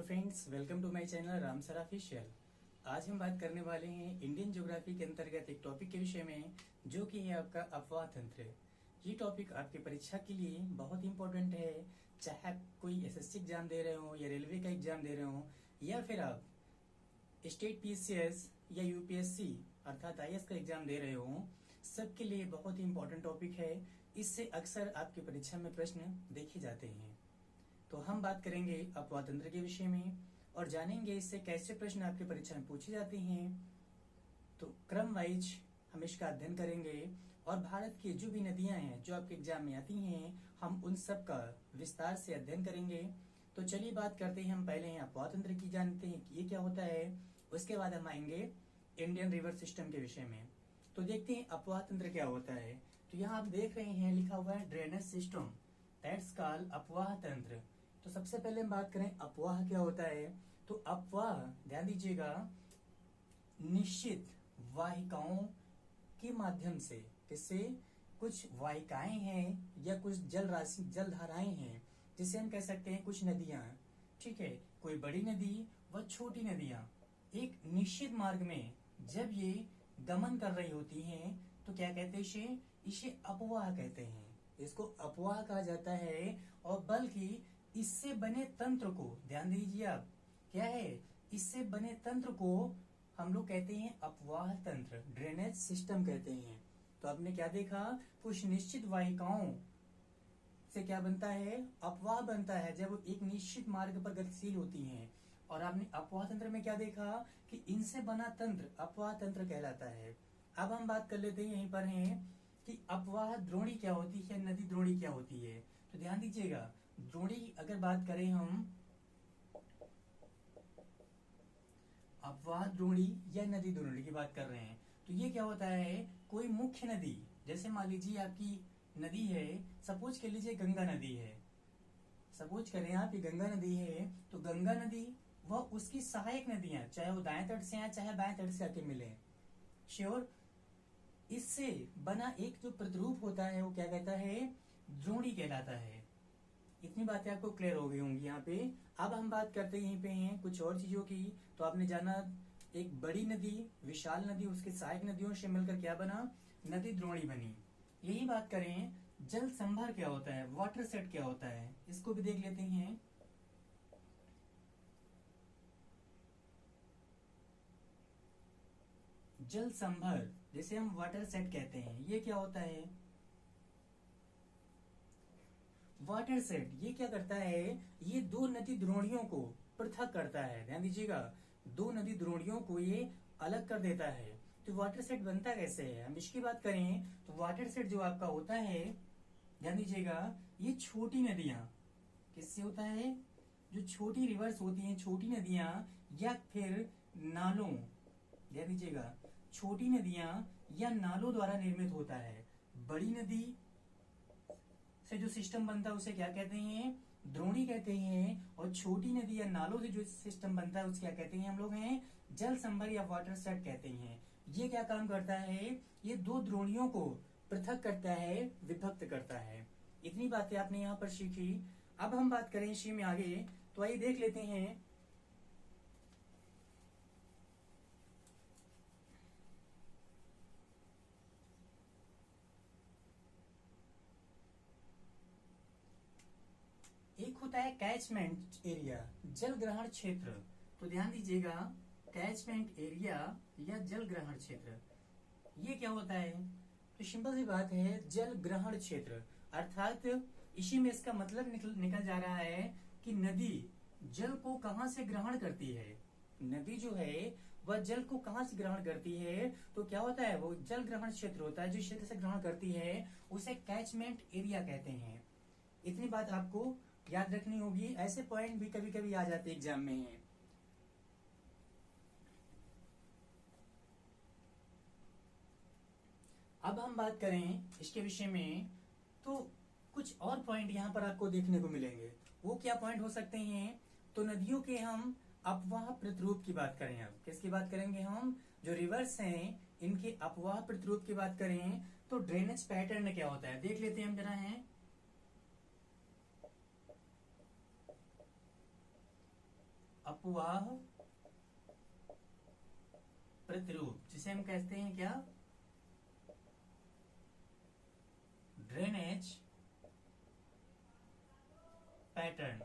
Friends, welcome to my channel Ram sir official. आज हम बात करने वाले हैं इंडियन ज्योग्राफी के अंतर्गत एक टॉपिक के विषय में, जो कि है आपका अफवाह तंत्र। ये टॉपिक आपकी परीक्षा के लिए बहुत इंपॉर्टेंट है। चाहे आप कोई एसएससी एग्जाम दे रहे हो या रेलवे का एग्जाम दे रहे हो, या फिर आप स्टेट पीसीएस या यूपीएससी अर्थात आईएएस का एग्जाम दे रहे हो, सबके लिए बहुत ही इंपॉर्टेंट टॉपिक है। इससे अक्सर आपकी परीक्षा में प्रश्न देखे जाते हैं। तो हम बात करेंगे अफवाह तंत्र के विषय में और जानेंगे इससे कैसे प्रश्न आपकी परीक्षा में पूछे जाते हैं। तो क्रम वाइज हम इसका अध्ययन करेंगे और भारत की जो भी नदियां हैं जो आपके एग्जाम में आती हैं, हम उन सब का विस्तार से अध्ययन करेंगे। तो चलिए बात करते हैं। हम पहले अफवाह तंत्र की जानते हैं कि ये क्या होता है, उसके बाद हम आएंगे इंडियन रिवर सिस्टम के विषय में। तो देखते हैं अफवाह तंत्र क्या होता है। तो यहाँ आप देख रहे हैं लिखा हुआ है ड्रेनेज सिस्टम, दैट्स कॉल्ड अफवाह तंत्र। तो सबसे पहले हम बात करें अफवाह क्या होता है। तो अफवाह, ध्यान दीजिएगा, निश्चित वाहिकाओं के माध्यम से, किससे, कुछ वाहिकाएं हैं या कुछ जल राशि जल धाराएं हैं, जिसे हम कह सकते हैं कुछ नदियां, ठीक है, कोई बड़ी नदी व छोटी नदियां एक निश्चित मार्ग में जब ये गमन कर रही होती हैं, तो क्या कहते हैं, इसे अपवाह कहते हैं। इसको अपवाह कहा जाता है। और बल्कि इससे बने तंत्र को, ध्यान दीजिए आप, क्या है, इससे बने तंत्र को हम लोग कहते हैं अपवाह तंत्र, ड्रेनेज सिस्टम कहते हैं। तो आपने क्या देखा, कुछ निश्चित वाहिकाओं से क्या बनता है, अपवाह बनता है जब वो एक निश्चित मार्ग पर गतिशील होती हैं। और आपने अपवाह तंत्र में क्या देखा कि इनसे बना तंत्र अपवाह तंत्र कहलाता है। अब हम बात कर लेते हैं, यहीं पर हैं कि अपवाह द्रोणी क्या होती है, नदी द्रोणी क्या होती है। तो ध्यान दीजिएगा, द्रोणी अगर बात करें हम, अपवाह द्रोणी या नदी द्रोणी की बात कर रहे हैं, तो ये क्या होता है, कोई मुख्य नदी, जैसे मान लीजिए आपकी नदी है, सपोज कर लीजिए गंगा नदी है, सपोज करें आप ये गंगा नदी है, तो गंगा नदी वह उसकी सहायक नदियां, चाहे वो दाएं तट से आए चाहे बाएं तट से आके मिले, श्योर, इससे बना एक जो प्रतिरूप होता है वो क्या कहता है, द्रोणी कहलाता है। इतनी बातें आपको क्लियर हो गई होंगी यहाँ पे। अब हम बात करते हैं यहीं पे हैं कुछ और चीजों की। तो आपने जाना एक बड़ी नदी, विशाल नदी, उसके सहायक नदियों से मिलकर क्या बना, नदी द्रोणी बनी। यही बात करें जल संभर क्या होता है, वाटर सेट क्या होता है, इसको भी देख लेते हैं। जल संभर जिसे हम वाटर सेट कहते हैं, ये क्या होता है, वाटर सेट ये क्या करता है, ये दो नदी द्रोणियों को पृथक करता है। ध्यान दीजिएगा, दो नदी द्रोणियों को ये अलग कर देता है। तो वाटर सेट बनता कैसे है, हम इसकी बात करें तो वाटर सेट जो आपका होता है, ध्यान दीजिएगा, ये छोटी नदियां किससे होता है, जो छोटी रिवर्स होती हैं, छोटी नदियां या फिर नालों, ध्यान दीजिएगा, छोटी नदियां या नालों द्वारा निर्मित होता है। बड़ी नदी से जो सिस्टम बनता है उसे क्या कहते हैं, द्रोणी कहते हैं। और छोटी नदी या नालों से जो सिस्टम बनता है उसे क्या कहते हैं, हम लोग हैं जल संभर या वाटर सेट कहते हैं। ये क्या काम करता है, ये दो द्रोणियों को पृथक करता है, विभक्त करता है। इतनी बातें आपने यहाँ पर सीखी। अब हम बात करें इसी में आगे, तो आइए देख लेते हैं एक होता है कैचमेंट एरिया, जल ग्रहण क्षेत्र। तो ध्यान दीजिएगा, कैचमेंट एरिया या जल ग्रहण क्षेत्र ये क्या होता है, तो सिंपल सी बात है, जल ग्रहण क्षेत्र अर्थात इसी में इसका मतलब निकल जा रहा है कि नदी जल को कहां से ग्रहण करती है। नदी जो है वह जल को कहां से ग्रहण करती है, तो क्या होता है, वो जल ग्रहण क्षेत्र होता है। जो क्षेत्र से ग्रहण करती है उसे कैचमेंट एरिया कहते हैं। इतनी बात आपको याद रखनी होगी, ऐसे पॉइंट भी कभी कभी आ जाते एग्जाम में हैं। अब हम बात करें इसके विषय में, तो कुछ और पॉइंट यहाँ पर आपको देखने को मिलेंगे। वो क्या पॉइंट हो सकते हैं, तो नदियों के हम अपवाह प्रतिरूप की बात करें, अब किसकी बात करेंगे हम, जो रिवर्स हैं इनके अपवाह प्रतिरूप की बात करें, तो ड्रेनेज पैटर्न क्या होता है देख लेते हैं हम जरा हैं। अपवाह प्रतिरूप, जिसे हम कहते हैं क्या, ड्रेनेज पैटर्न।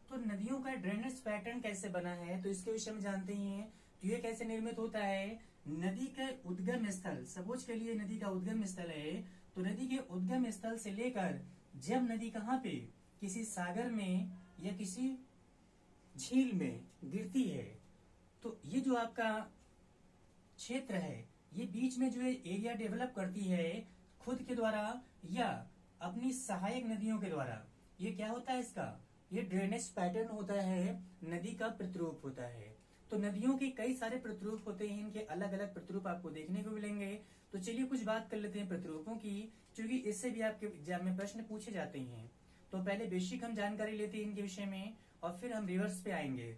तो नदियों का ड्रेनेज पैटर्न कैसे बना है, तो इसके विषय में जानते हैं। तो ये कैसे निर्मित होता है, नदी का उद्गम स्थल, सपोज के लिए नदी का उद्गम स्थल है, तो नदी के उद्गम स्थल से लेकर जब नदी कहाँ पे, किसी सागर में या किसी झील में गिरती है, तो ये जो आपका क्षेत्र है, ये बीच में जो है एरिया डेवलप करती है खुद के द्वारा या अपनी सहायक नदियों के द्वारा। ये क्या होता है इसका, ये ड्रेनेज पैटर्न होता है, नदी का प्रतिरूप होता है। तो नदियों के कई सारे प्रतिरूप होते हैं, इनके अलग अलग प्रतिरूप आपको देखने को मिलेंगे। तो चलिए कुछ बात कर लेते हैं प्रतिरूपों की, क्योंकि इससे भी आपके एग्जाम में प्रश्न पूछे जाते हैं। तो पहले बेसिक हम जानकारी लेते हैं इनके विषय में, और फिर हम रिवर्स पे आएंगे।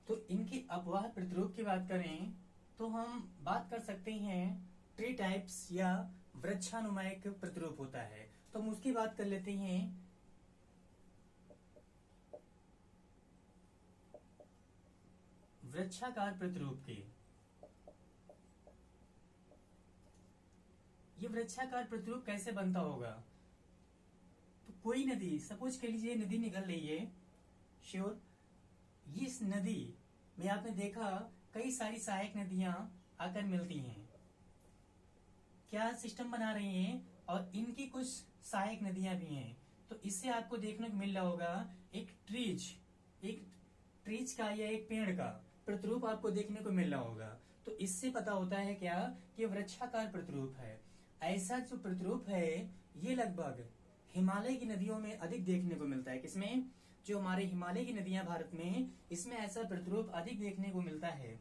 तो इनकी अपवाह प्रतिरूप की बात करें तो हम बात कर सकते हैं ट्री टाइप्स या वृक्षानुमायिक प्रतिरूप होता है, तो हम उसकी बात कर लेते हैं। वृक्षाकार प्रतिरूप की, ये वृक्षाकार प्रतिरूप कैसे बनता होगा, तो कोई नदी, सपोज के लीजिए नदी निकल रही है, श्योर, इस नदी में आपने देखा कई सारी सहायक नदियां आकर मिलती हैं, क्या सिस्टम बना रही हैं, और इनकी कुछ सहायक नदियां भी हैं। तो इससे आपको देखने को मिल रहा होगा एक ट्रीज का या एक पेड़ का प्रतिरूप आपको देखने को मिल रहा होगा। तो इससे पता होता है क्या कि वृक्षाकार प्रतिरूप है। ऐसा जो प्रतिरूप है ये लगभग हिमालय की नदियों में अधिक देखने को मिलता है। किसमें, जो हमारे हिमालय की नदियां भारत में, इसमें ऐसा प्रतिरूप अधिक देखने को मिलता है,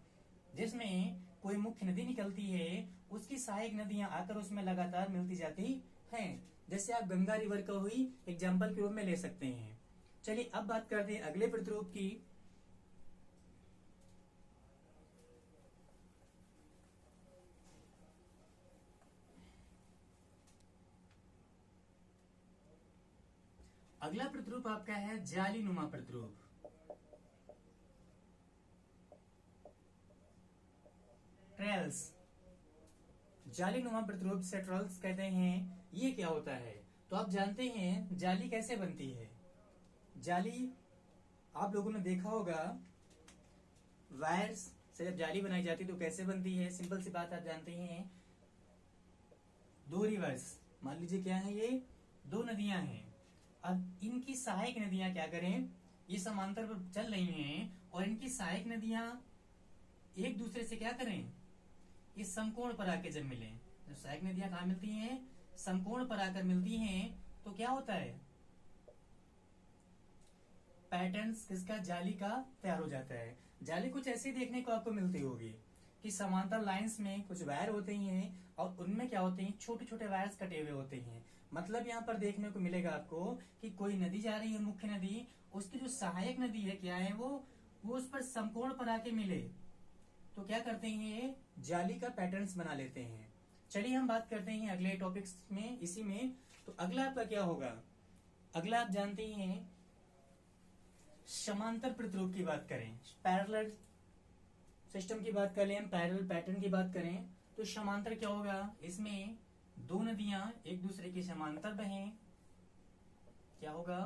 जिसमें कोई मुख्य नदी निकलती है, उसकी सहायक नदियां आकर उसमें लगातार मिलती जाती हैं। जैसे आप गंगा रिवर का हुई एग्जाम्पल के रूप में ले सकते हैं। चलिए अब बात करते हैं अगले प्रतिरूप की। अगला प्रतिरूप आपका है जालीनुमा प्रतिरूप। ट्रेल्स, जालीनुमा प्रतिरूप से ट्रेल्स कहते हैं। ये क्या होता है, तो आप जानते हैं जाली कैसे बनती है। जाली आप लोगों ने देखा होगा, वायर्स से जब जाली बनाई जाती है तो कैसे बनती है। सिंपल सी बात आप जानते हैं, दो रिवर्स, मान लीजिए क्या है, ये दो नदियां हैं। अब इनकी सहायक नदियां क्या करें, ये समांतर पर चल रही हैं, और इनकी सहायक नदियां एक दूसरे से क्या करें, इस समकोण पर आके जब मिले, जब सहायक नदियां कहाँ मिलती हैं, समकोण पर आकर मिलती हैं, तो क्या होता है, पैटर्न्स किसका, जाली का तैयार हो जाता है। जाली कुछ ऐसी देखने को आपको मिलती होगी कि समांतर लाइंस में कुछ वायर होते हैं, और उनमें क्या होते हैं, छोटे छोटे वायर्स कटे हुए होते हैं। मतलब यहाँ पर देखने को मिलेगा आपको कि कोई नदी जा रही है, मुख्य नदी, उसकी जो सहायक नदी है क्या है, वो उस पर समकोण पर आके मिले, तो क्या करते हैं, जाली का पैटर्न्स बना लेते हैं। चलिए हम बात करते हैं अगले टॉपिक्स में, इसी में। तो अगला आपका क्या होगा, अगला आप जानते हैं समांतर प्रतिरूप की बात करें, पैरेलल सिस्टम की बात करें, हम पैरेलल पैटर्न की बात करें, तो समांतर क्या होगा, इसमें दो नदियां एक दूसरे के समांतर बहें, क्या होगा,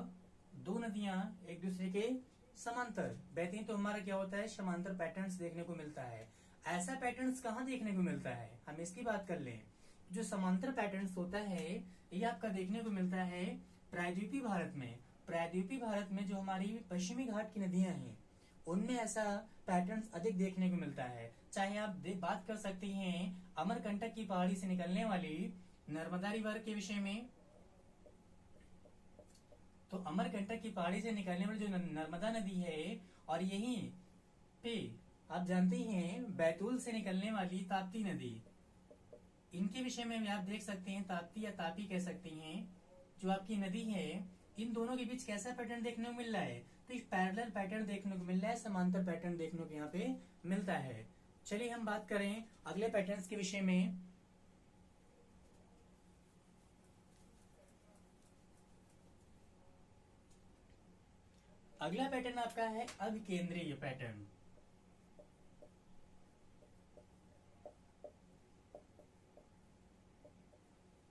दो नदियां एक दूसरे के समांतर बहती हैं, तो हमारा क्या होता है, समांतर पैटर्न्स देखने को मिलता है। ऐसा पैटर्न्स कहाँ देखने को मिलता है, हम इसकी बात कर लें। जो समांतर पैटर्न्स होता है ये आपका देखने को मिलता है प्रायद्वीपीय भारत में। प्रायद्वीपीय भारत में जो हमारी पश्चिमी घाट की नदियां हैं उनमें ऐसा पैटर्न्स अधिक देखने को मिलता है। चाहे आप बात कर सकते हैं अमरकंटक की पहाड़ी से निकलने वाली नर्मदा रिवर के विषय में, तो अमरकंटक की पहाड़ी से निकलने वाली जो नर्मदा नदी है, और यहीं पे आप जानते हैं बैतूल से निकलने वाली ताप्ती नदी, इनके विषय में भी आप देख सकते हैं, ताप्ती या तापी कह सकते हैं, जो आपकी नदी है इन दोनों के बीच कैसा पैटर्न देखने को मिल रहा है, तो इस पैरेलल पैटर्न देखने को मिल रहा है, समांतर पैटर्न देखने को यहाँ पे मिलता है। चलिए हम बात करें अगले पैटर्न्स के विषय में। अगला पैटर्न आपका है अभिकेंद्रीय पैटर्न।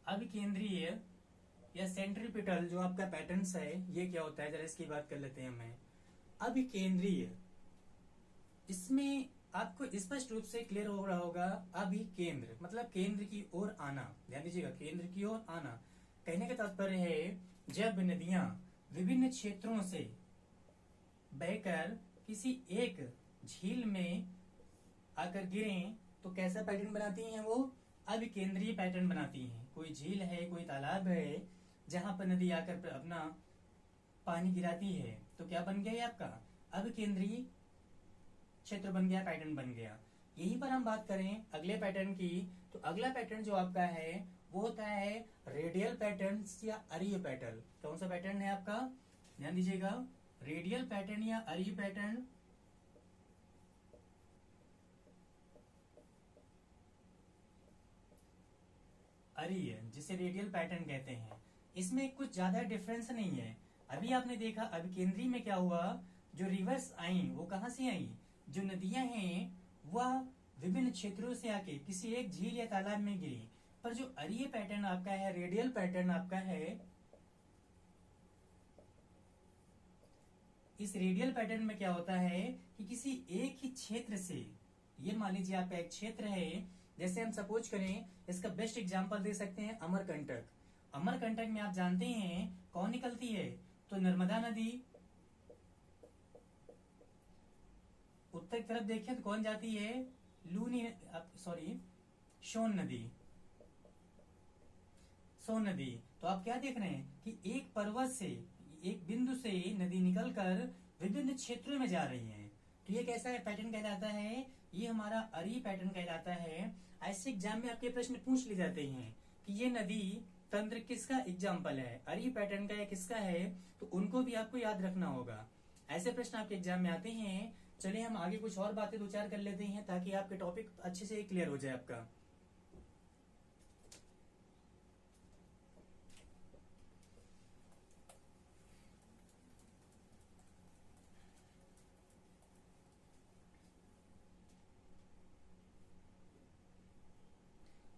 अभिकेंद्रीय या सेंट्रीपिटल जो आपका पैटर्न्स है, ये क्या होता है, जरा इसकी बात कर लेते हैं हमें। अभिकेंद्रीय, इसमें आपको स्पष्ट रूप से क्लियर हो रहा होगा, अभिकेंद्र मतलब केंद्र की ओर आना। ध्यान दीजिएगा, केंद्र की ओर आना। कहने का तात्पर्य है जब नदियां विभिन्न क्षेत्रों से बहकर किसी एक झील में आकर गिरें तो कैसा पैटर्न बनाती हैं, वो अभिकेंद्रीय पैटर्न बनाती हैं। कोई झील है, कोई तालाब है, जहां पर नदी आकर अपना पानी गिराती है, तो क्या बन गया ये आपका अभिकेंद्रीय क्षेत्र बन गया, पैटर्न बन गया। यहीं पर हम बात करें अगले पैटर्न की, तो अगला पैटर्न जो आपका है वो होता है रेडियल पैटर्न या अरीय पैटर्न। कौन सा पैटर्न है आपका, ध्यान दीजिएगा, रेडियल पैटर्न या अरीय पैटर्न। अरीय, जिसे रेडियल पैटर्न कहते हैं, इसमें कुछ ज्यादा डिफरेंस नहीं है। अभी आपने देखा अभिकेंद्रीय में क्या हुआ, जो रिवर्स आई वो कहां से आई, जो नदियां हैं वह विभिन्न क्षेत्रों से आके किसी एक झील या तालाब में गिरी। पर जो अरीय पैटर्न आपका है, रेडियल पैटर्न आपका है, इस रेडियल पैटर्न में क्या होता है कि किसी एक ही क्षेत्र से, ये मान लीजिए आपका एक क्षेत्र है, जैसे हम सपोज करें, इसका बेस्ट एग्जांपल दे सकते हैं अमरकंटक। अमरकंटक में आप जानते हैं कौन निकलती है, तो नर्मदा नदी। उत्तर की तरफ देखिए तो कौन जाती है, लूनी सॉरी सोन नदी, सोन नदी। तो आप क्या देख रहे हैं कि एक पर्वत से, एक बिंदु से नदी निकलकर विभिन्न क्षेत्रों में जा रही है। तो ये कैसा है पैटर्न कहलाता है, ये हमारा अरीय पैटर्न कहलाता है। ऐसे एग्जाम में आपके प्रश्न पूछ लिए जाते हैं कि ये नदी तंत्र किसका एग्जाम्पल है, अरीय पैटर्न का या किसका है, तो उनको भी आपको याद रखना होगा। ऐसे प्रश्न आपके एग्जाम में आते हैं। चलिए हम आगे कुछ और बातें दो चार कर लेते हैं ताकि आपके टॉपिक अच्छे से क्लियर हो जाए आपका।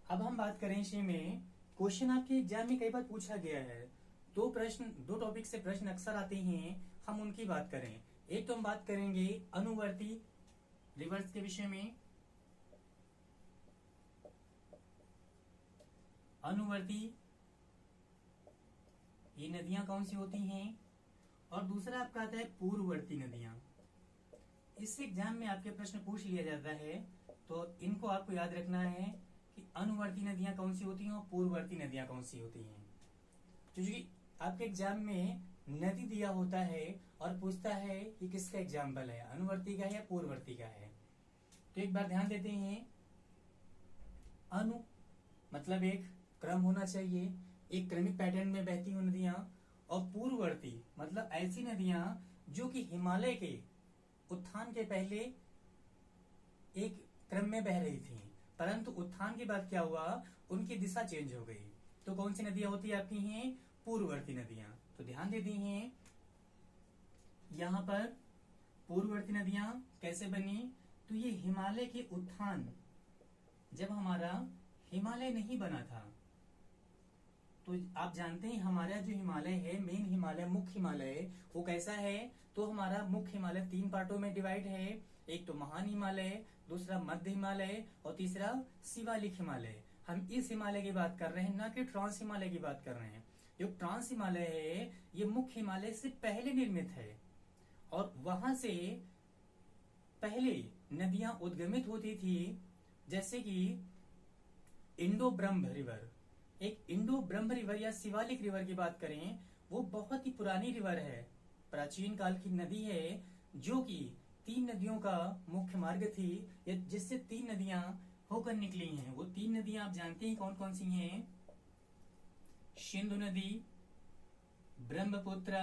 अब हम बात करें इसी में, क्वेश्चन आपके एग्जाम में कई बार पूछा गया है। दो प्रश्न, दो टॉपिक से प्रश्न अक्सर आते हैं, हम उनकी बात करें। एक तो हम बात करेंगे अनुवर्ती रिवर्स के विषय में, अनुवर्ती ये नदियां कौन सी होती हैं, और दूसरा आपका आता है पूर्ववर्ती नदियां। इस एग्जाम में आपके प्रश्न पूछ लिया जाता है, तो इनको आपको याद रखना है कि अनुवर्ती नदियां कौन सी होती हैं और पूर्ववर्ती नदियां कौन सी होती हैं। क्योंकि आपके एग्जाम में नदी दिया होता है और पूछता है कि किसका एग्जाम्पल है, अनुवर्ती का है या पूर्ववर्ती का है। तो एक बार ध्यान देते हैं, अनु मतलब एक क्रम होना चाहिए, एक क्रमिक पैटर्न में बहती हुई नदियां, और पूर्ववर्ती मतलब ऐसी नदियां जो कि हिमालय के उत्थान के पहले एक क्रम में बह रही थी, परंतु उत्थान के बाद क्या हुआ, उनकी दिशा चेंज हो गई। तो कौन सी नदियां होती है आपकी हैं, पूर्ववर्ती नदियां। तो ध्यान दे दी हैं यहां पर पूर्ववर्ती नदियां कैसे बनी, तो ये हिमालय के उत्थान, जब हमारा हिमालय नहीं बना था, तो आप जानते हैं हमारा जो हिमालय है, मेन हिमालय, मुख्य हिमालय, वो कैसा है, तो हमारा मुख्य हिमालय 3 पार्टों में डिवाइड है। एक तो महान हिमालय, दूसरा मध्य हिमालय और तीसरा शिवालिक हिमालय। हम इस हिमालय की बात कर रहे हैं, ना कि ट्रांस हिमालय की बात कर रहे हैं। जो ट्रांस हिमालय है ये मुख्य हिमालय से पहले निर्मित है, और वहां से पहले नदियां उद्गमित होती थी, जैसे कि इंडो ब्रह्म रिवर। एक इंडो ब्रह्म रिवर या शिवालिक रिवर की बात करें, वो बहुत ही पुरानी रिवर है, प्राचीन काल की नदी है, जो कि 3 नदियों का मुख्य मार्ग थी, या जिससे 3 नदियां होकर निकली हैं। वो 3 नदियां आप जानते हैं कौन कौन सी हैं, सिंधु नदी, ब्रह्मपुत्र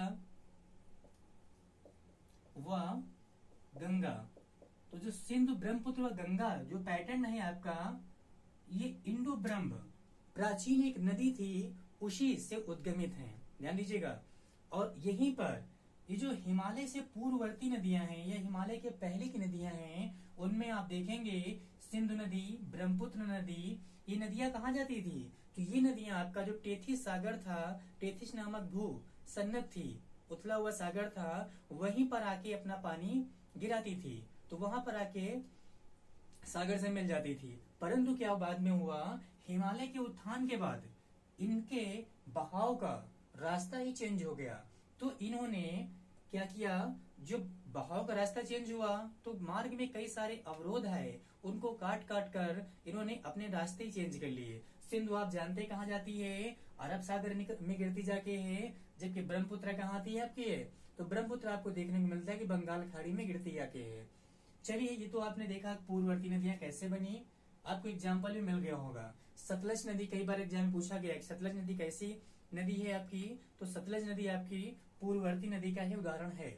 व गंगा। तो जो सिंधु ब्रह्मपुत्र व गंगा जो पैटर्न है आपका, ये इंडो ब्रह्म प्राचीन एक नदी थी, उसी से उद्गमित है, ध्यान दीजिएगा। और यहीं पर ये जो हिमालय से पूर्ववर्ती नदियां हैं या हिमालय के पहले की नदियां हैं, उनमें आप देखेंगे सिंधु नदी, ब्रह्मपुत्र नदी, ये नदियां कहाँ जाती थी? तो ये नदियां आपका जो टेथिस सागर था, टेथिस नामक भू सन्नत थी, उथला हुआ सागर था, वहीं पर आके अपना पानी गिराती थी। तो वहां पर आके सागर से मिल जाती थी। परंतु क्या बाद में हुआ, हिमालय के उत्थान के बाद इनके बहाव का रास्ता ही चेंज हो गया। तो इन्होंने क्या किया, जो बहाव का रास्ता चेंज हुआ तो मार्ग में कई सारे अवरोध आए, उनको काट काट कर इन्होंने अपने रास्ते ही चेंज कर लिए। सिंधु आप जानते कहाँ जाती है, अरब सागर में गिरती जाके है, जबकि ब्रह्मपुत्र कहाँ आती है आपकी है, तो ब्रह्मपुत्र आपको देखने को मिलता है कि बंगाल खाड़ी में गिरती जाके है। चलिए, ये तो आपने देखा पूर्ववर्ती नदियां कैसे बनी, आपको एग्जाम्पल भी मिल गया होगा। सतलज नदी कई बार एग्जाम में पूछा गया है, सतलज नदी कैसी नदी है आपकी, तो सतलज नदी आपकी पूर्ववर्ती नदी का ही उदाहरण है।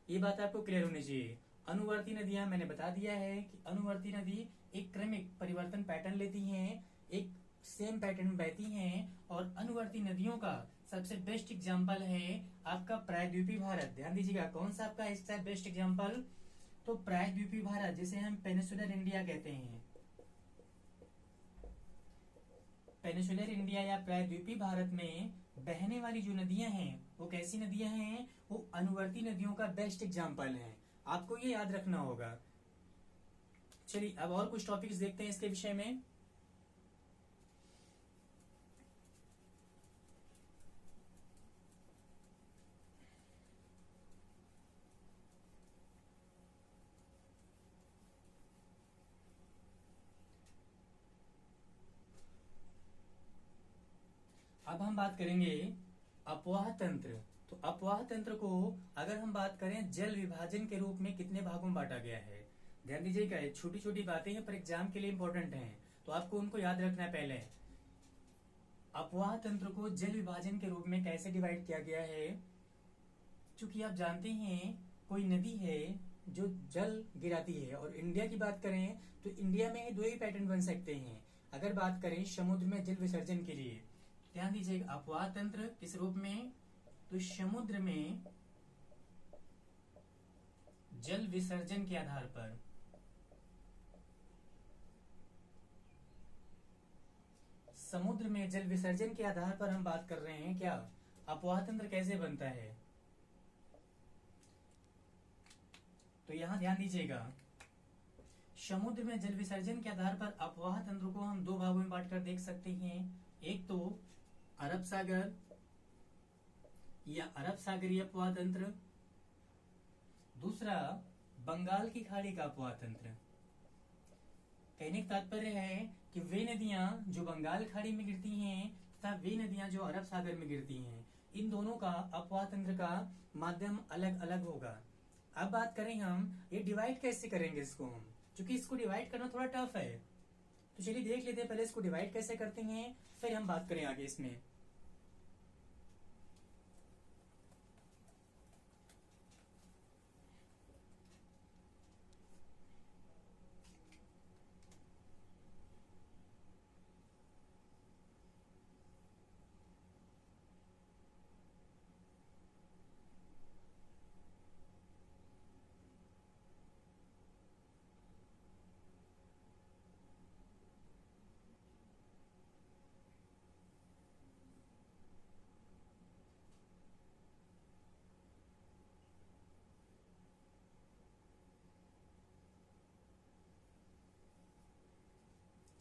ये बात आपको क्लियर होनी चाहिए। अनुवर्ती नदियां मैंने बता दिया है कि अनुवर्ती नदी एक क्रमिक परिवर्तन पैटर्न लेती हैं, एक सेम पैटर्न बहती हैं। और अनुवर्ती नदियों का सबसे बेस्ट एग्जाम्पल है आपका प्रायद्वीपीय भारत। ध्यान दीजिएगा, कौन सा आपका इसका बेस्ट एग्जाम्पल, तो प्रायद्वीपीय भारत, जिसे हम पेनिसुलर इंडिया कहते हैं। पेनिसुलर इंडिया या प्रायद्वीपीय भारत में बहने वाली जो नदियां हैं वो कैसी नदियां हैं, वो अनुवर्ती नदियों का बेस्ट एग्जाम्पल है, आपको ये याद रखना होगा। चलिए अब और कुछ टॉपिक्स देखते हैं इसके विषय में। अब हम बात करेंगे अपवाह तंत्र। तो अपवाह तंत्र को अगर हम बात करें जल विभाजन के रूप में कितने भागों में बांटा गया है। ध्यान दीजिएगा, छोटी छोटी बातें हैं पर एग्जाम के लिए इंपॉर्टेंट हैं, तो आपको उनको याद रखना है। पहले अपवाह तंत्र को जल विभाजन के रूप में कैसे डिवाइड किया गया है, क्योंकि आप जानते हैं कोई नदी है जो जल गिराती है, और इंडिया की बात करें तो इंडिया में दो ही पैटर्न बन सकते हैं। अगर बात करें समुद्र में जल विसर्जन के लिए, ध्यान दीजिएगा अपवाह तंत्र किस रूप में, तो समुद्र में जल विसर्जन के आधार पर, समुद्र में जल विसर्जन के आधार पर हम बात कर रहे हैं क्या, अपवाह तंत्र कैसे बनता है। तो यहां ध्यान दीजिएगा, समुद्र में जल विसर्जन के आधार पर अपवाह तंत्र को हम दो भागों में बांटकर देख सकते हैं। एक तो अरब सागर या अरब सागरीय अपवाह तंत्र, दूसरा बंगाल की खाड़ी का अपवाह तंत्र। कहने का तात्पर्य है कि वे नदियां जो बंगाल खाड़ी में गिरती हैं तथा वे नदियां जो अरब सागर में गिरती हैं, इन दोनों का अपवाह तंत्र का माध्यम अलग अलग होगा। अब बात करें हम ये डिवाइड कैसे करेंगे इसको हम, क्योंकि इसको डिवाइड करना थोड़ा टफ है, तो चलिए देख लेते हैं पहले इसको डिवाइड कैसे करते हैं, फिर हम बात करें आगे इसमें।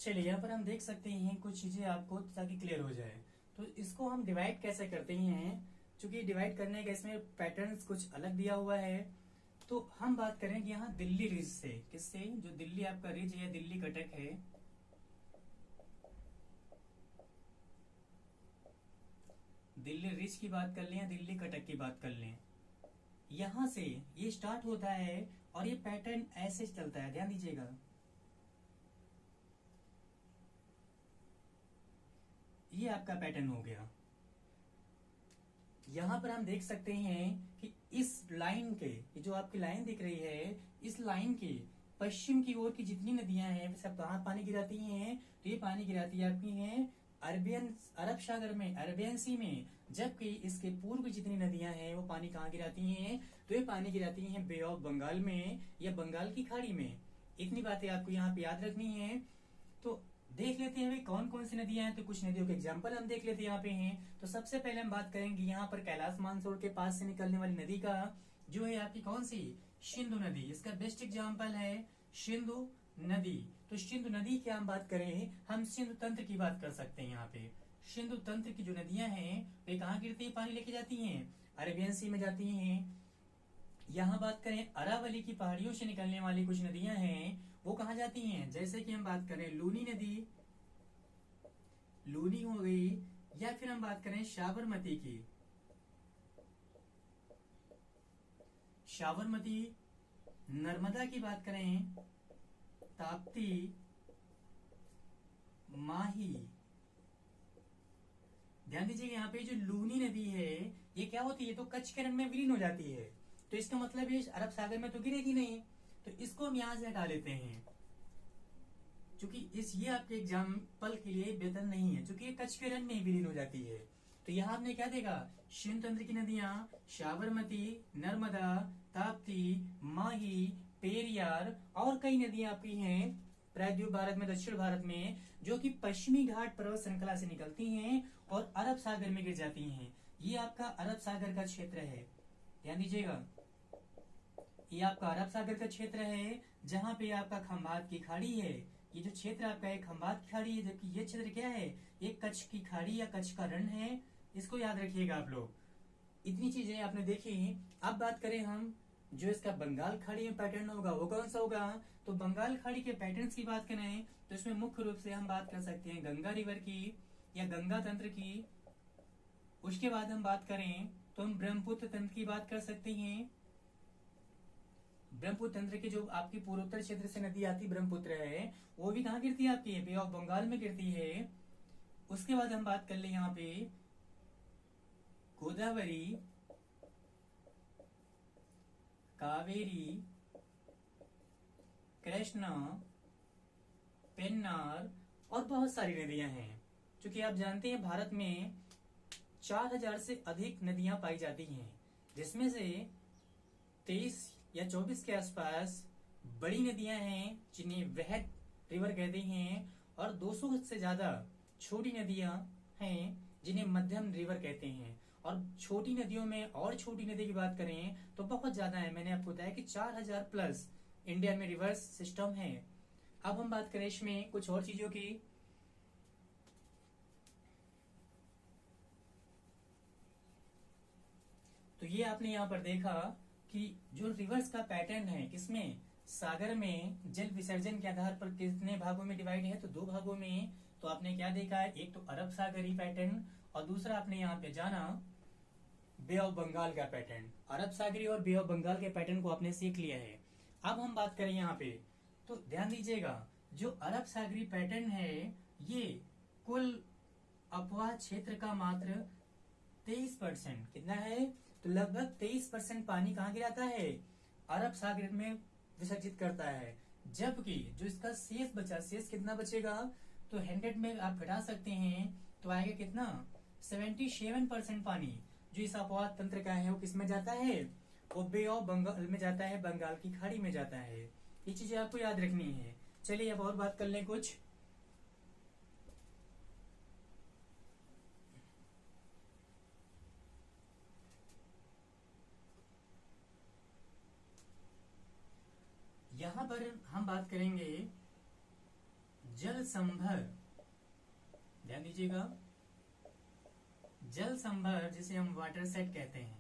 चलिए यहाँ पर हम देख सकते हैं कुछ चीजें आपको ताकि क्लियर हो जाए। तो इसको हम डिवाइड कैसे करते हैं, क्योंकि डिवाइड करने का इसमें पैटर्न्स कुछ अलग दिया हुआ है। तो हम बात करें कि यहाँ दिल्ली रिज से, किससे, जो दिल्ली आपका रिज है, दिल्ली कटक है, दिल्ली रिज की बात कर लें या दिल्ली कटक की बात कर लें, यहां से ये स्टार्ट होता है और ये पैटर्न ऐसे चलता है। ध्यान दीजिएगा, ये आपका पैटर्न हो गया। यहाँ पर हम देख सकते हैं कि इस लाइन के, ये जो आपकी लाइन दिख रही है, इस लाइन के पश्चिम की ओर की जितनी नदियां हैं सब कहाँ पानी गिराती हैं? तो ये पानी गिराती आपकी हैं अरब सागर में, अरबियन सी में। जबकि इसके पूर्व की जितनी नदियां हैं वो पानी कहाँ गिराती हैं? तो ये पानी गिराती हैं बे ऑफ बंगाल में या बंगाल की खाड़ी में। इतनी बातें आपको यहाँ पे याद रखनी है। तो देख लेते हैं कौन कौन सी नदियां हैं। तो कुछ नदियों के एग्जाम्पल हम देख लेते हैं यहाँ पे हैं। तो सबसे पहले हम बात करेंगे यहाँ पर कैलाश मानसरोवर के पास से निकलने वाली नदी का, जो है आपकी कौन सी? सिंधु नदी। इसका बेस्ट एग्जाम्पल है सिंधु नदी। तो सिंधु नदी की हम बात करें, हम सिंधु तंत्र की बात कर सकते हैं। यहाँ पे सिंधु तंत्र की जो नदियां हैं वे कहाँ गिरती है, पानी लेके जाती हैं? अरेबियन सी में जाती हैं। यहाँ बात करें अरावली की पहाड़ियों से निकलने वाली कुछ नदियां हैं, वो कहाँ जाती हैं? जैसे कि हम बात करें लूनी नदी, लूनी हो गई, या फिर हम बात करें साबरमती की, साबरमती। नर्मदा की बात करें ताप्ती, माही। ध्यान दीजिएगा यहाँ पे जो लूनी नदी है ये क्या होती है? तो कच्छ के रण में विलीन हो जाती है। तो इसका मतलब ये अरब सागर में तो गिरेगी नहीं, तो इसको हम यहाँ से हटा लेते हैं, क्योंकि ये आपके एग्जाम्पल के लिए बेहतर नहीं है, क्योंकि ये कच्छ के रण में विलीन हो जाती है। तो यहाँ आपने क्या देखा? सिंधु तंत्र की नदियां साबरमती, नर्मदा, ताप्ती, माही, पेरियार और कई नदियां आपकी हैं प्रायद्वीप भारत में, दक्षिण भारत में, जो कि पश्चिमी घाट पर्वत श्रृंखला से निकलती हैं और अरब सागर में गिर जाती हैं। ये आपका अरब सागर का क्षेत्र है, ध्यान दीजिएगा। ये आपका अरब सागर का क्षेत्र है, जहाँ पे आपका खंभात की खाड़ी है। ये जो क्षेत्र आपका है खंभात की खाड़ी है, जबकि ये क्षेत्र क्या है? ये कच्छ की खाड़ी या कच्छ का रण है। इसको याद रखिएगा आप लोग। इतनी चीजें आपने देखी। अब बात करें हम, जो इसका बंगाल खाड़ी में पैटर्न होगा वो कौन सा होगा? तो बंगाल खाड़ी के पैटर्न्स की बात करें तो इसमें मुख्य रूप से हम बात कर सकते हैं गंगा रिवर की या गंगा तंत्र की। उसके बाद हम बात करें तो हम ब्रह्मपुत्र तंत्र की बात कर सकते हैं। ब्रह्मपुत्र तंत्र की जो आपकी पूर्वोत्तर क्षेत्र से नदी आती ब्रह्मपुत्र है, वो भी कहाँ गिरती है? आपकी बे ऑफ बंगाल में गिरती है। उसके बाद हम बात कर ले यहाँ पे गोदावरी, कावेरी, कृष्णा, पेन्नार और बहुत सारी नदियां हैं। क्योंकि आप जानते हैं भारत में 4000 से अधिक नदियां पाई जाती हैं, जिसमें से 23 या 24 के आसपास बड़ी नदियां हैं जिन्हें वृहद रिवर कहते हैं, और 200 से ज्यादा छोटी नदियां हैं जिन्हें मध्यम रिवर कहते हैं। और छोटी नदियों में और छोटी नदी की बात करें तो बहुत ज्यादा है। मैंने आपको बताया कि 4000 प्लस इंडिया में रिवर्स सिस्टम है। अब हम बात करें इसमें कुछ और चीजों की। तो ये आपने यहाँ पर देखा कि जो रिवर्स का पैटर्न है किसमें? सागर में जल विसर्जन के आधार पर कितने भागों में डिवाइड है? तो 2 भागों में। तो आपने क्या देखा है? एक तो अरब सागरी पैटर्न और दूसरा आपने यहाँ पे जाना बे ऑफ बंगाल का पैटर्न। अरब सागरी और बे ऑफ बंगाल के पैटर्न को आपने सीख लिया है। अब हम बात करें यहाँ पे, तो ध्यान दीजिएगा, जो अरब सागरी पैटर्न है ये कुल अपवाह क्षेत्र का मात्र 23%। कितना है? तो लगभग 23% पानी कहाँ गिराता है? अरब सागर में विसर्जित करता है। जबकि जो इसका शेष बचा, शेष कितना बचेगा? तो 100 में आप घटा सकते हैं तो आएगा कितना? 77% पानी जो इस अपवाह तंत्र का है वो किस में जाता है? वो बे ऑफ बंगाल में जाता है, बंगाल की खाड़ी में जाता है। ये चीजें आपको याद रखनी है। चलिए अब और बात कर लें कुछ। यहाँ पर हम बात करेंगे जल संभर। ध्यान दीजिएगा, जल संभर जिसे हम वाटर सेट कहते हैं।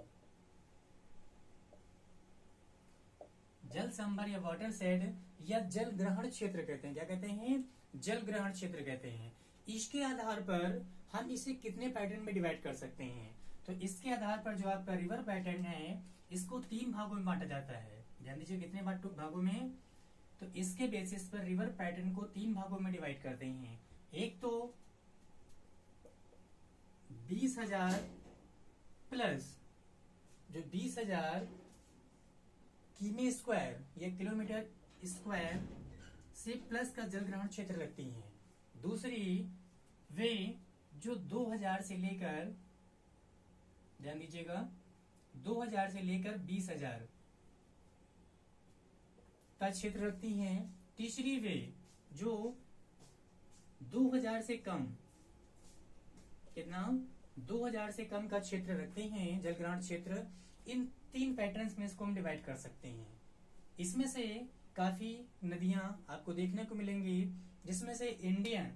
जल संभर या वाटर सेट या जल ग्रहण क्षेत्र कहते हैं। क्या कहते हैं? जल ग्रहण क्षेत्र कहते हैं। इसके आधार पर हम इसे कितने पैटर्न में डिवाइड कर सकते हैं? तो इसके आधार पर जो आपका रिवर पैटर्न है इसको 3 भागों में बांटा जाता है। ध्यान दीजिए कितने भागों में? तो इसके बेसिस पर रिवर पैटर्न को 3 भागों में डिवाइड करते हैं। एक तो 20,000 प्लस जो 20,000 किमी स्क्वायर या किलोमीटर स्क्वायर से प्लस का जल ग्रहण क्षेत्र रखती हैं। दूसरी, वे जो 2000 से लेकर, ध्यान दीजिएगा, 2000 से लेकर 20,000 का क्षेत्र रखती हैं। तीसरी, वे जो 2000 से कम, कितना, 2000 से कम का क्षेत्र रखते हैं, जल ग्रहण क्षेत्र। इन 3 पैटर्न्स में इसको हम डिवाइड कर सकते हैं। इसमें से काफी नदियां आपको देखने को मिलेंगी, जिसमें से इंडियन,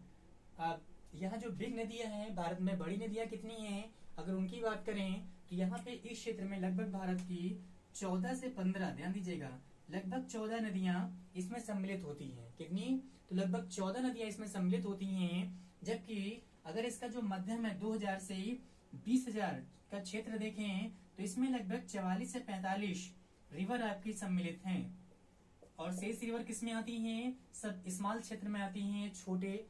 यहाँ जो बिग नदियां हैं, भारत में बड़ी नदियां कितनी हैं, अगर उनकी बात करें तो यहाँ पे इस क्षेत्र में लगभग भारत की 14 से 15, ध्यान दीजिएगा, लगभग 14 नदियां इसमें सम्मिलित होती हैं। कितनी? तो लगभग 14 नदियां इसमें सम्मिलित होती हैं। जबकि अगर इसका जो मध्यम है 2000 से 20,000 का क्षेत्र देखें तो इसमें लगभग 44 से 45 रिवर आपकी सम्मिलित हैं। और शेष रिवर किसमें आती हैं? सब स्मॉल क्षेत्र में आती हैं, छोटे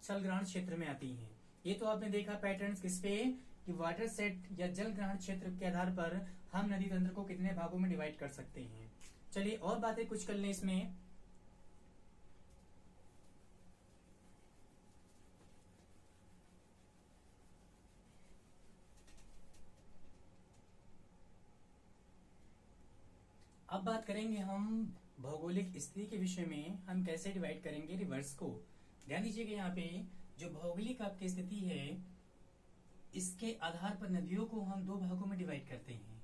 जल ग्रहण क्षेत्र में आती हैं। ये तो आपने देखा पैटर्न्स किस पे, कि वाटर सेट या जल ग्रहण क्षेत्र के आधार पर हम नदी तंत्र को कितने भागों में डिवाइड कर सकते हैं। चलिए और बातें कुछ कर लें इसमें। अब बात करेंगे हम भौगोलिक स्थिति के विषय में, हम कैसे डिवाइड करेंगे रिवर्स को। ध्यान दीजिएगा, यहाँ पे जो भौगोलिक आपकी स्थिति है, इसके आधार पर नदियों को हम 2 भागों में डिवाइड करते हैं।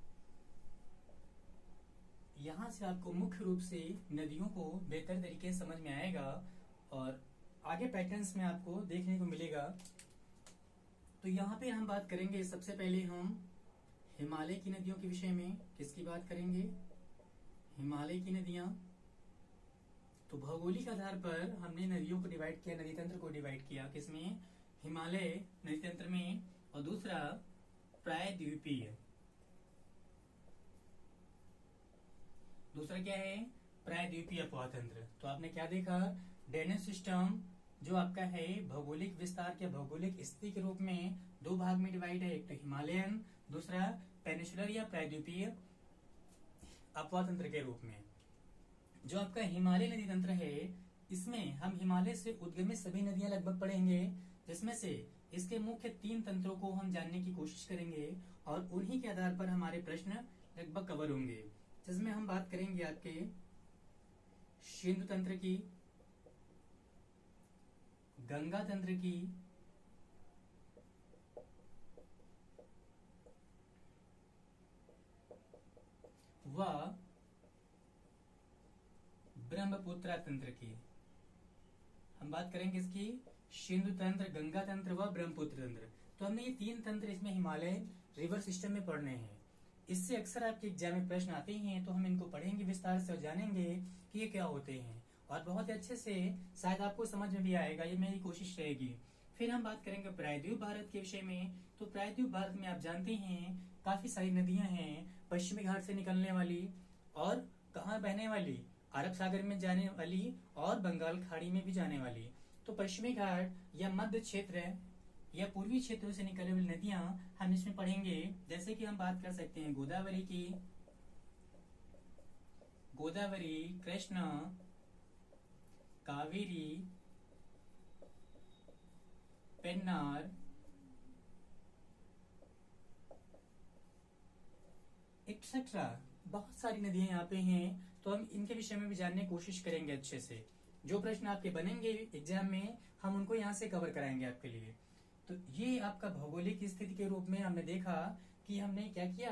यहाँ से आपको मुख्य रूप से नदियों को बेहतर तरीके से समझ में आएगा और आगे पैटर्न्स में आपको देखने को मिलेगा। तो यहाँ पे हम बात करेंगे, सबसे पहले हम हिमालय की नदियों के विषय में। किसकी बात करेंगे? हिमालय की नदियां। तो भौगोलिक आधार पर हमने नदियों को डिवाइड किया, नदी तंत्र को डिवाइड किया किसमें? हिमालय नदी तंत्र में। और दूसरा प्रायद्वीपीय, दूसरा क्या है? प्रायद्वीपीय अपवाह तंत्र। तो आपने क्या देखा? ड्रेनेज सिस्टम जो आपका है भौगोलिक विस्तार के भौगोलिक स्थिति के रूप में 2 भाग में डिवाइड है, एक तो हिमालयन, दूसरा पेनिसुलर या प्रायद्वीपीय अपवाह तंत्र के रूप में। जो आपका हिमालय नदी तंत्र है, इसमें हम हिमालय से उद्गमित सभी नदियां लगभग पढ़ेंगे, जिसमें से इसके मुख्य 3 तंत्रों को हम जानने की कोशिश करेंगे और उन्हीं के आधार पर हमारे प्रश्न लगभग कवर होंगे। जिसमें हम बात करेंगे आपके सिंधु तंत्र की, गंगा तंत्र की, व ब्रह्मपुत्र तंत्र की। हम बात करेंगे इसकी सिंधु तंत्र, गंगा तंत्र व ब्रह्मपुत्र तंत्र। तो हमने ये 3 तंत्र इसमें हिमालय रिवर सिस्टम में पढ़ने हैं। इससे अक्सर आपके एग्जाम में प्रश्न आते हैं, तो हम इनको पढ़ेंगे विस्तार से और जानेंगे कि ये क्या होते हैं, और बहुत अच्छे से शायद आपको समझ में भी आएगा, ये मेरी कोशिश रहेगी। फिर हम बात करेंगे प्रायद्वीप भारत के विषय में। तो प्रायद्वीप भारत में आप जानते हैं काफी सारी नदियां हैं, पश्चिमी घाट से निकलने वाली और कहाँ बहने वाली, अरब सागर में जाने वाली और बंगाल खाड़ी में भी जाने वाली। तो पश्चिमी घाट या मध्य क्षेत्र या पूर्वी क्षेत्रों से निकलने वाली नदियां हम इसमें पढ़ेंगे। जैसे कि हम बात कर सकते हैं गोदावरी की, गोदावरी, कृष्णा, कावेरी, पेन्नार, एक्सेट्रा। बहुत सारी नदियां यहाँ पे हैं, तो हम इनके विषय में भी जानने की कोशिश करेंगे अच्छे से। जो प्रश्न आपके बनेंगे एग्जाम में, हम उनको यहाँ से कवर कराएंगे आपके लिए। तो ये आपका भौगोलिक स्थिति के रूप में हमने देखा कि हमने क्या किया,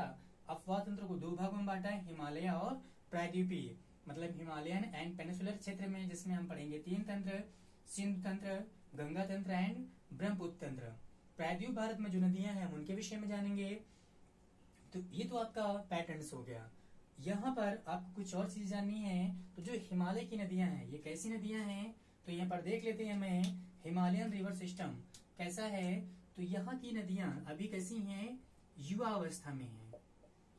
अपवाह तंत्र को 2 भागों में बांटा है, हिमालय और प्रायद्वीपीय, मतलब हिमालयन एंड पेनिसुलर क्षेत्र में, जिसमें हम पढ़ेंगे 3 तंत्र, सिंधु तंत्र, गंगा तंत्र एंड ब्रह्मपुत्र तंत्र। प्रायद्वीप भारत में जो नदियां हैं हम उनके विषय में जानेंगे। तो ये तो आपका पैटर्न्स हो गया। यहाँ पर आपको कुछ और चीज जाननी है। तो जो हिमालय की नदियां हैं, ये कैसी नदियां हैं, तो यहाँ पर देख लेते हैं हमें हिमालयन रिवर सिस्टम कैसा है। तो यहाँ की नदियां अभी कैसी हैं? युवा अवस्था में हैं।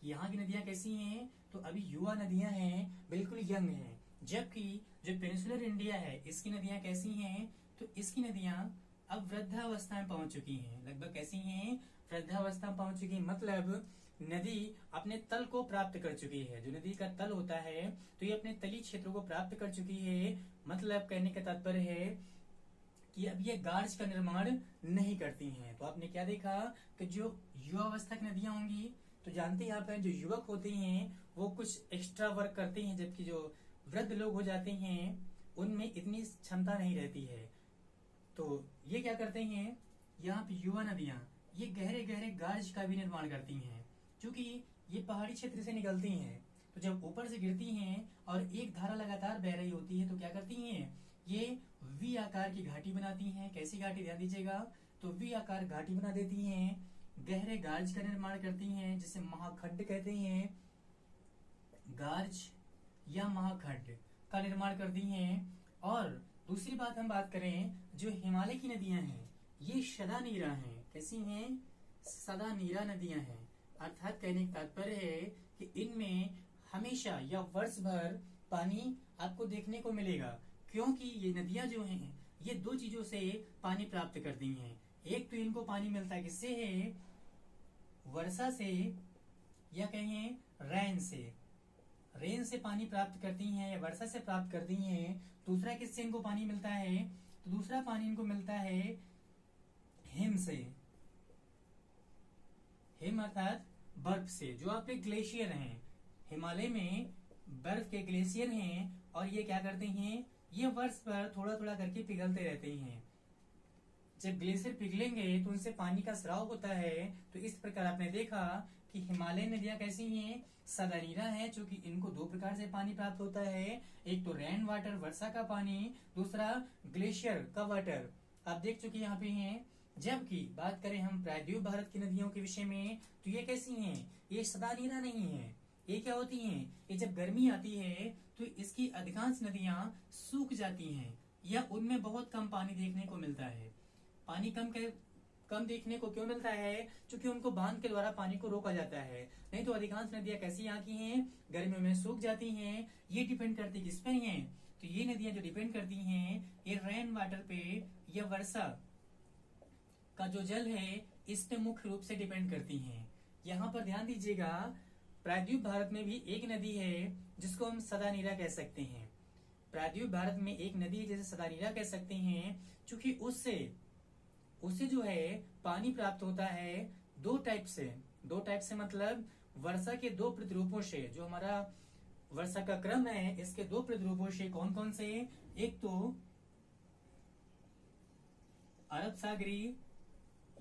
यहाँ की नदियां कैसी हैं? तो अभी युवा नदियां हैं, बिल्कुल यंग हैं। जबकि जो पेनिसुलर इंडिया है, इसकी नदियां कैसी हैं? तो इसकी नदियां अब वृद्धावस्था में पहुंच चुकी हैं। लगभग कैसी हैं? वृद्धावस्था में पहुंच चुकी है, मतलब नदी अपने तल को प्राप्त कर चुकी है। जो नदी का तल होता है तो ये अपने तली क्षेत्रों को प्राप्त कर चुकी है। मतलब कहने का तात्पर्य है कि अब ये गार्ज का निर्माण नहीं करती हैं। तो आपने क्या देखा कि जो युवावस्था की नदियां होंगी, तो जानते हैं आप जो युवक होते हैं वो कुछ एक्स्ट्रा वर्क करते हैं, जबकि जो वृद्ध लोग हो जाते हैं उनमें इतनी क्षमता नहीं रहती है। तो ये क्या करते हैं, यहाँ पे युवा नदियां ये गहरे गहरे गार्ज का भी निर्माण करती हैं। क्योंकि ये पहाड़ी क्षेत्र से निकलती हैं, तो जब ऊपर से गिरती हैं और एक धारा लगातार बह रही होती है तो क्या करती हैं, ये वी आकार की घाटी बनाती हैं। कैसी घाटी, ध्यान दीजिएगा, तो वी आकार घाटी बना देती हैं, गहरे गार्ज का निर्माण करती हैं, जिसे महाखड्ड कहते हैं। गार्ज या महाखड्ड का निर्माण करती हैं। और दूसरी बात हम बात करें, जो हिमालय की नदियां हैं ये सदा नीरा हैं। कैसी हैं, सदा नीरा नदियां हैं। अर्थात कहने का तात्पर्य है कि इनमें हमेशा या वर्ष भर पानी आपको देखने को मिलेगा, क्योंकि ये नदियां जो हैं ये दो चीजों से पानी प्राप्त करती हैं। एक तो इनको पानी मिलता है किससे है, वर्षा से, या कहें रेन से। रेन से पानी प्राप्त करती हैं या वर्षा से प्राप्त करती हैं। दूसरा किससे इनको पानी मिलता है, तो दूसरा पानी इनको मिलता है हिम से। हिम अर्थात बर्फ से, जो आपके ग्लेशियर हैं। हिमालय में बर्फ के ग्लेशियर हैं और ये क्या करते हैं, ये वर्ष पर थोड़ा थोड़ा करके पिघलते रहते हैं। जब ग्लेशियर पिघलेंगे तो उनसे पानी का स्राव होता है। तो इस प्रकार आपने देखा कि हिमालय नदियां कैसी हैं, सदानीरा है, क्योंकि इनको दो प्रकार से पानी प्राप्त होता है। एक तो रेन वाटर, वर्षा का पानी, दूसरा ग्लेशियर का वाटर। आप देख चुके यहाँ पे हैं। जबकि बात करें हम प्रायद्वीप भारत की नदियों के विषय में, तो ये कैसी हैं, ये सदानीरा नहीं है। ये क्या होती हैं, ये जब गर्मी आती है तो इसकी अधिकांश नदियां सूख जाती हैं या उनमें बहुत कम पानी देखने को मिलता है। पानी कम देखने को क्यों मिलता है, क्योंकि उनको बांध के द्वारा पानी को रोका जाता है। नहीं तो अधिकांश नदियां कैसी यहाँ की हैं, गर्मियों में सूख जाती हैं। ये डिपेंड करती किस पर हैं, तो ये नदियां जो डिपेंड करती हैं ये रेन वाटर पे या वर्षा का जो जल है इस पे मुख्य रूप से डिपेंड करती हैं। यहाँ पर ध्यान दीजिएगा, प्रायद्वीप भारत में भी एक नदी है जिसको हम सदानीरा कह सकते हैं। प्रायद्वीप भारत में एक नदी है जिसे सदानीरा कह सकते हैं, क्योंकि उससे जो है पानी प्राप्त होता है दो टाइप से मतलब वर्षा के दो प्रतिरूपों से। जो हमारा वर्षा का क्रम है इसके दो प्रतिरूपों से। कौन कौन से, एक तो अरब सागरी,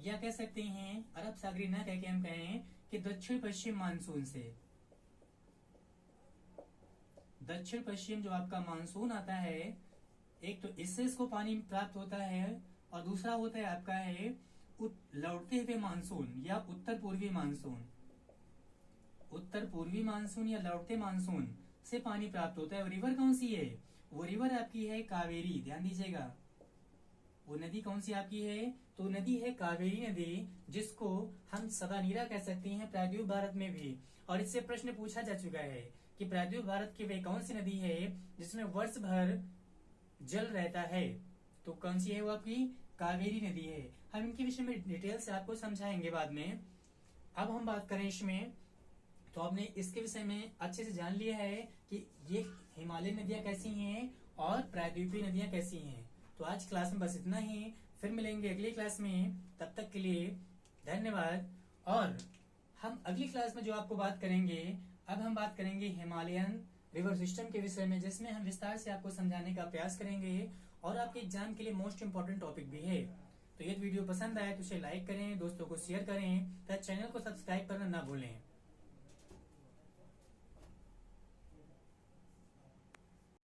या कह सकते हैं अरब सागरी ना कह के हम कहें कि दक्षिण पश्चिम मानसून से। दक्षिण पश्चिम जो आपका मानसून आता है, एक तो इससे इसको पानी प्राप्त होता है और दूसरा होता है आपका है लौटते हुए मानसून या उत्तर पूर्वी मानसून। उत्तर पूर्वी मानसून या लौटते मानसून से पानी प्राप्त होता है। और रिवर कौन सी है, वो रिवर आपकी है कावेरी। ध्यान दीजिएगा, वो नदी कौन सी आपकी है, तो नदी है कावेरी नदी, जिसको हम सदानीरा कह सकते हैं प्रायद्वीप भारत में भी। और इससे प्रश्न पूछा जा चुका है कि प्रायद्वीप भारत की वे कौन सी नदी है जिसमें वर्ष भर जल रहता है, तो कौन सी है वो आपकी कावेरी नदी है। हम इनके विषय में डिटेल से आपको समझाएंगे बाद में। अब हम बात करें इसमें, तो आपने इसके विषय में अच्छे से जान लिया है कि ये हिमालय नदियां कैसी हैं और प्रायद्वीपीय नदियां कैसी हैं। तो आज क्लास में बस इतना ही, फिर मिलेंगे अगली क्लास में। तब तक के लिए धन्यवाद। और हम अगली क्लास में जो आपको बात करेंगे, अब हम बात करेंगे हिमालयन रिवर सिस्टम के विषय में, जिसमें हम विस्तार से आपको समझाने का प्रयास करेंगे और आपके एग्जाम के लिए मोस्ट इंपोर्टेंट टॉपिक भी है। तो ये वीडियो पसंद आए तो इसे लाइक करें, दोस्तों को शेयर करें तथा चैनल को सब्सक्राइब करना ना भूलें।